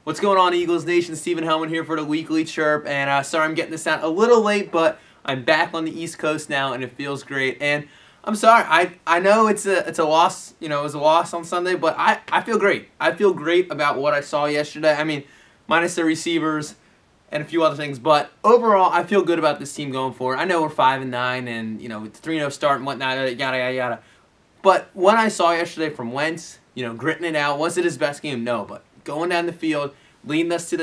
What's going on, Eagles Nation? Steven Hellmann here for the weekly chirp, and sorry I'm getting this out a little late, but I'm back on the East Coast now, and it feels great. And I'm sorry, I know it's a loss, it was a loss on Sunday, but I feel great. I feel great about what I saw yesterday. I mean, minus the receivers and a few other things, but overall, I feel good about this team going forward. I know we're 5-9, and with 3-0 start and whatnot, yada yada yada. But what I saw yesterday from Wentz, gritting it out, was it his best game? No, but going down the field, leading us to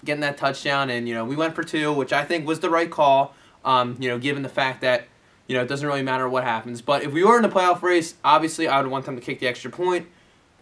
getting that touchdown, and we went for 2, which I think was the right call. Given the fact that it doesn't really matter what happens. But if we were in the playoff race, obviously I would want them to kick the extra point.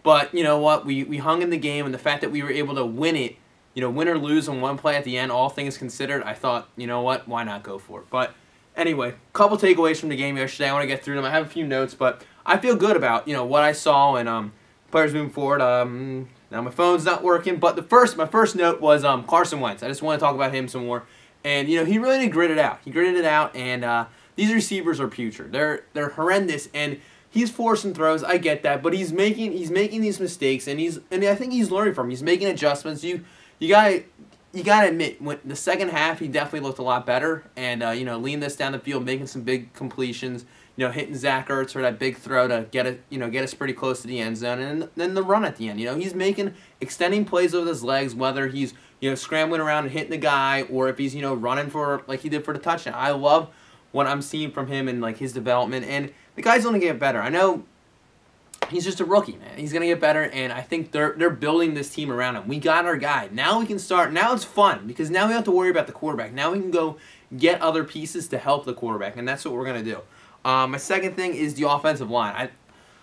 But you know what? We hung in the game, and the fact that we were able to win it, win or lose on one play at the end, all things considered, I thought, you know what? Why not go for it? But anyway, couple takeaways from the game yesterday. I want to get through them. I have a few notes, but I feel good about what I saw and players moving forward. Now my phone's not working, but my first note was Carson Wentz. I just want to talk about him some more. And he really did grit it out. He gritted it out, and these receivers are putrid. They're horrendous, and he's forcing throws. I get that, but he's making these mistakes, and I think he's learning from them. He's making adjustments. You gotta admit, when the second half, he definitely looked a lot better, and leading this down the field, making some big completions, hitting Zach Ertz for that big throw to get us pretty close to the end zone, and then the run at the end. He's extending plays with his legs, whether he's scrambling around and hitting the guy, or if he's running for like he did for the touchdown. I love what I'm seeing from him and his development, and the guy's going to get better. I know he's just a rookie, man. He's going to get better, and I think they're building this team around him. We got our guy. Now we can start. Now it's fun because now we don't have to worry about the quarterback. Now we can go get other pieces to help the quarterback, and that's what we're going to do. My second thing is the offensive line.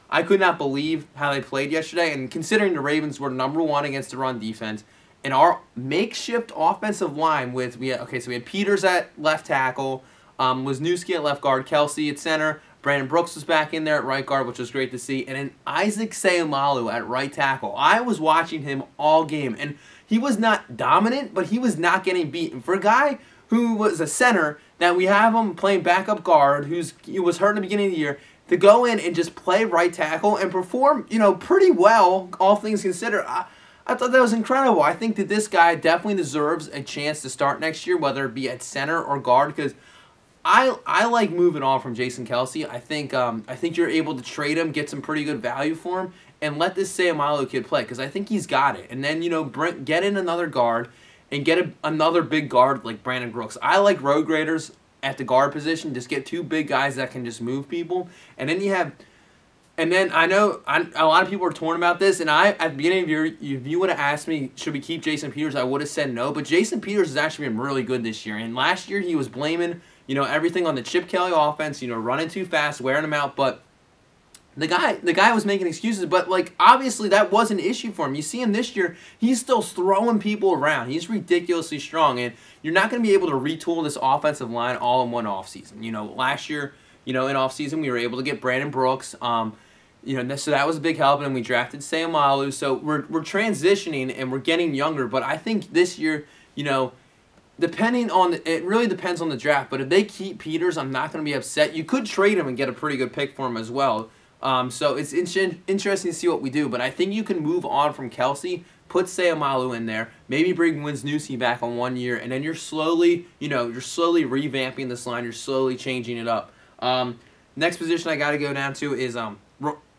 I could not believe how they played yesterday, and considering the Ravens were #1 against the run defense, and our makeshift offensive line we had Peters at left tackle, Wisniewski at left guard, Kelsey at center, Brandon Brooks was back in there at right guard, which was great to see, and then Isaac Seumalo at right tackle. I was watching him all game, and he was not dominant, but he was not getting beaten. For a guy who was a center, that we have him playing backup guard, he was hurt in the beginning of the year, to go in and just play right tackle and perform, pretty well, all things considered. I thought that was incredible. I think that this guy definitely deserves a chance to start next year, whether it be at center or guard, because I like moving on from Jason Kelsey. I think you're able to trade him, get some pretty good value for him, and let this Seumalo kid play, because I think he's got it. And then get in another guard and get another big guard like Brandon Brooks. I like road graders at the guard position. Just get 2 big guys that can just move people, and then I know a lot of people are torn about this, and at the beginning of the year, if you would have asked me, should we keep Jason Peters, I would have said no, but Jason Peters has actually been really good this year, and last year he was blaming, everything on the Chip Kelly offense, running too fast, wearing him out, but the guy was making excuses, but, obviously that was an issue for him. You see him this year, he's still throwing people around. He's ridiculously strong, and you're not going to be able to retool this offensive line all in one offseason. Last year, in offseason, we were able to get Brandon Brooks, so that was a big help, and we drafted Seumalo, so we're transitioning, and we're getting younger, but I think this year, it really depends on the draft, but if they keep Peters, I'm not going to be upset. You could trade him and get a pretty good pick for him as well. So it's interesting to see what we do, but I think you can move on from Kelsey, put Seumalo in there, maybe bring Wisniewski back on 1 year, and then you're slowly revamping this line, you're slowly changing it up. Next position I got to go down to is no,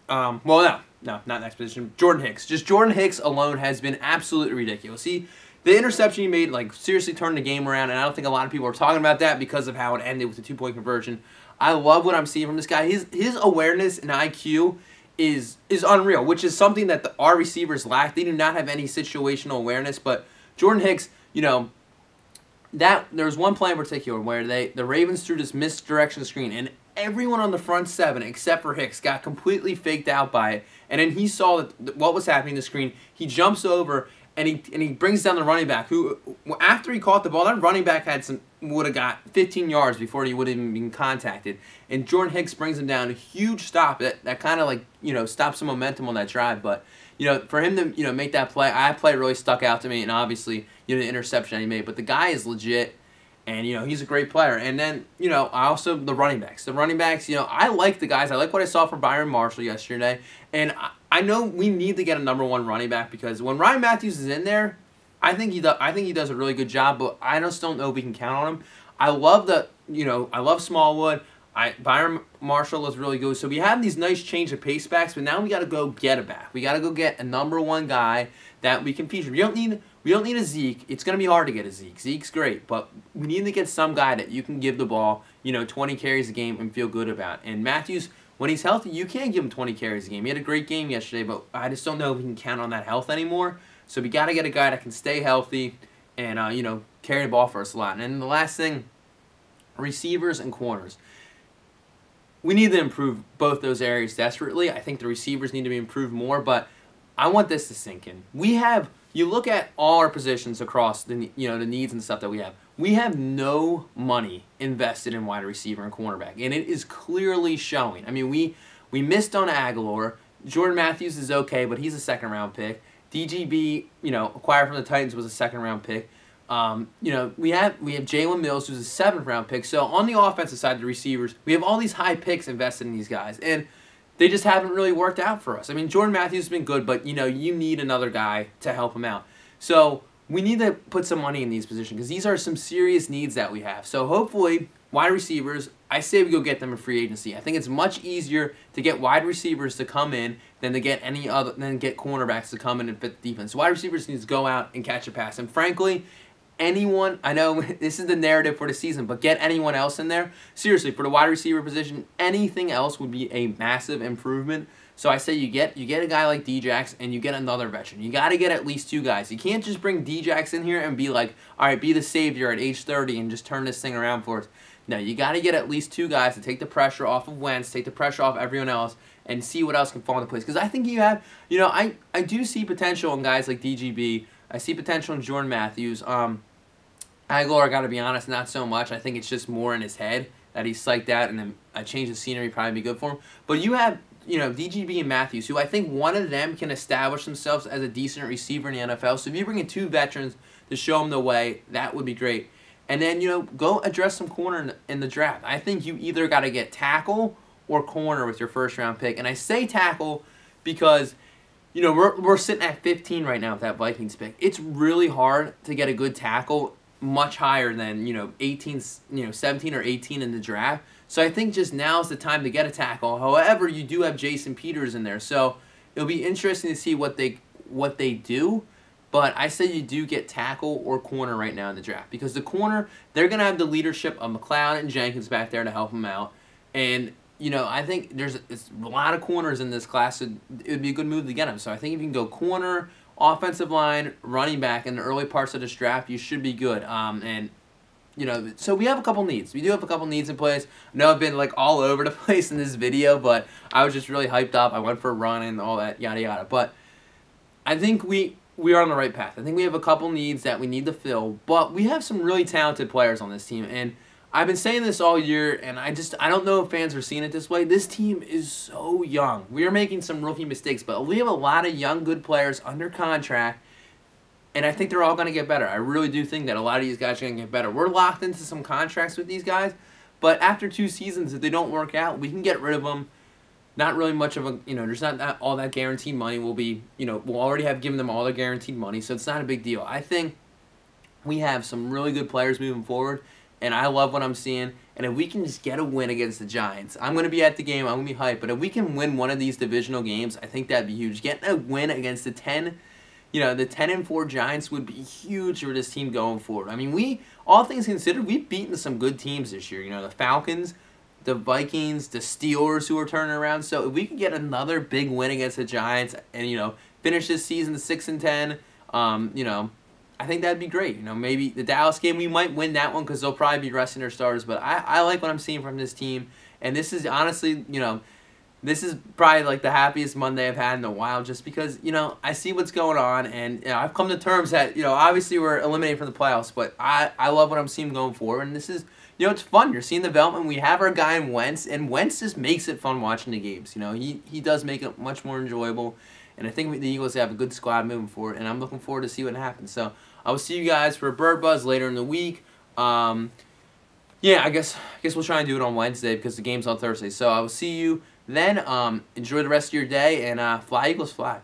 not next position. Jordan Hicks. Just Jordan Hicks alone has been absolutely ridiculous. The interception he made, seriously turned the game around, and I don't think a lot of people are talking about that because of how it ended with the 2-point conversion. I love what I'm seeing from this guy. His awareness and IQ is unreal, which is something that our receivers lack. They do not have any situational awareness, but Jordan Hicks, there was one play in particular where the Ravens threw this misdirection screen, and everyone on the front 7 except for Hicks got completely faked out by it, and then he saw what was happening in the screen. He jumps over and he brings down the running back, who after he caught the ball, that running back would have got 15 yards before he would have even been contacted, and Jordan Hicks brings him down, a huge stop that kind of stops some momentum on that drive. But for him to make that play, that play really stuck out to me, and obviously the interception he made, but the guy is legit. And, he's a great player. And then, also the running backs. The running backs, I like the guys. I like what I saw from Byron Marshall yesterday. And I know we need to get a #1 running back, because when Ryan Matthews is in there, I think he does a really good job, but I just don't know if we can count on him. I love I love Smallwood. Byron Marshall is really good. So we have these nice change of pace backs, but now we got to go get a back. We got to go get a #1 guy that we can feature. We don't need a Zeke. It's going to be hard to get a Zeke. Zeke's great, but we need to get some guy that you can give the ball, 20 carries a game and feel good about. And Matthews, when he's healthy, you can give him 20 carries a game. He had a great game yesterday, but I just don't know if we can count on that health anymore. So we got to get a guy that can stay healthy and, carry the ball for us a lot. And then the last thing, receivers and corners. We need to improve both those areas desperately. I think the receivers need to be improved more, but I want this to sink in. You look at all our positions across the needs and stuff that we have. We have no money invested in wide receiver and cornerback, and it is clearly showing. I mean, we missed on Aguilar. Jordan Matthews is okay, but he's a second-round pick. DGB, acquired from the Titans, was a second-round pick. We have Jalen Mills, who's a 7th-round pick. So on the offensive side, the receivers, we have all these high picks invested in these guys, and they just haven't really worked out for us. I mean, Jordan Matthews has been good, but, you need another guy to help him out. So we need to put some money in these positions because these are some serious needs that we have. So hopefully, wide receivers, I say we go get them in free agency. I think it's much easier to get wide receivers to come in than to get get cornerbacks to come in and fit the defense. Wide receivers need to go out and catch a pass. And frankly, anyone, I know this is the narrative for the season, but get anyone else in there. Seriously, for the wide receiver position, anything else would be a massive improvement. So I say you get a guy like Djax and you get another veteran. You got to get at least 2 guys. You can't just bring Djax in here and be like, all right, be the savior at age 30 and just turn this thing around for us. No, you got to get at least 2 guys to take the pressure off of Wentz, take the pressure off everyone else, and see what else can fall into place. Because I think you have, I do see potential in guys like DGB. I see potential in Jordan Matthews. Aguilar, got to be honest, not so much. I think it's just more in his head that he's psyched out, and then a change of scenery probably be good for him. But you have, DGB and Matthews, who I think one of them can establish themselves as a decent receiver in the NFL. So if you bring in 2 veterans to show them the way, that would be great. And then, go address some corner in the draft. I think you either got to get tackle or corner with your 1st-round pick. And I say tackle because, we're sitting at 15 right now with that Vikings pick. It's really hard to get a good tackle much higher than 17 or 18 in the draft. So I think just now's the time to get a tackle. However, you do have Jason Peters in there, so it'll be interesting to see what they do. But I say you do get tackle or corner right now in the draft because the corner, they're gonna have the leadership of McLeod and Jenkins back there to help them out. And I think it's a lot of corners in this class. So it would be a good move to get them. So I think if you can go corner, offensive line, running back in the early parts of this draft, you should be good. So we have a couple needs. We do have a couple needs in place. I know I've been all over the place in this video, but I was just really hyped up. I went for a run and all that, yada yada. But I think we are on the right path. I think we have a couple needs that we need to fill, but we have some really talented players on this team. And I've been saying this all year, and I don't know if fans are seeing it this way. This team is so young. We are making some rookie mistakes, but we have a lot of young, good players under contract, and I think they're all going to get better. I really do think that a lot of these guys are going to get better. We're locked into some contracts with these guys, but after 2 seasons, if they don't work out, we can get rid of them. Not really much of a, there's not all that guaranteed money. We'll already have given them all the guaranteed money, so it's not a big deal. I think we have some really good players moving forward, and I love what I'm seeing. And if we can just get a win against the Giants, I'm going to be at the game. I'm going to be hyped. But if we can win one of these divisional games, I think that'd be huge. Getting a win against the 10-4 Giants would be huge for this team going forward. I mean, all things considered, we've beaten some good teams this year. The Falcons, the Vikings, the Steelers, who are turning around. So if we can get another big win against the Giants and, finish this season 6-10, I think that'd be great. Maybe the Dallas game, we might win that one because they'll probably be resting their starters. But I like what I'm seeing from this team. And this is honestly, this is probably the happiest Monday I've had in a while just because, I see what's going on. And I've come to terms that, obviously we're eliminated from the playoffs. But I love what I'm seeing going forward. And this is, it's fun. You're seeing the development. We have our guy in Wentz. And Wentz just makes it fun watching the games. He does make it much more enjoyable. And I think the Eagles have a good squad moving forward, and I'm looking forward to see what happens. So I will see you guys for Bird Buzz later in the week. Yeah, I guess we'll try and do it on Wednesday because the game's on Thursday. So I will see you then. Enjoy the rest of your day, and fly Eagles fly.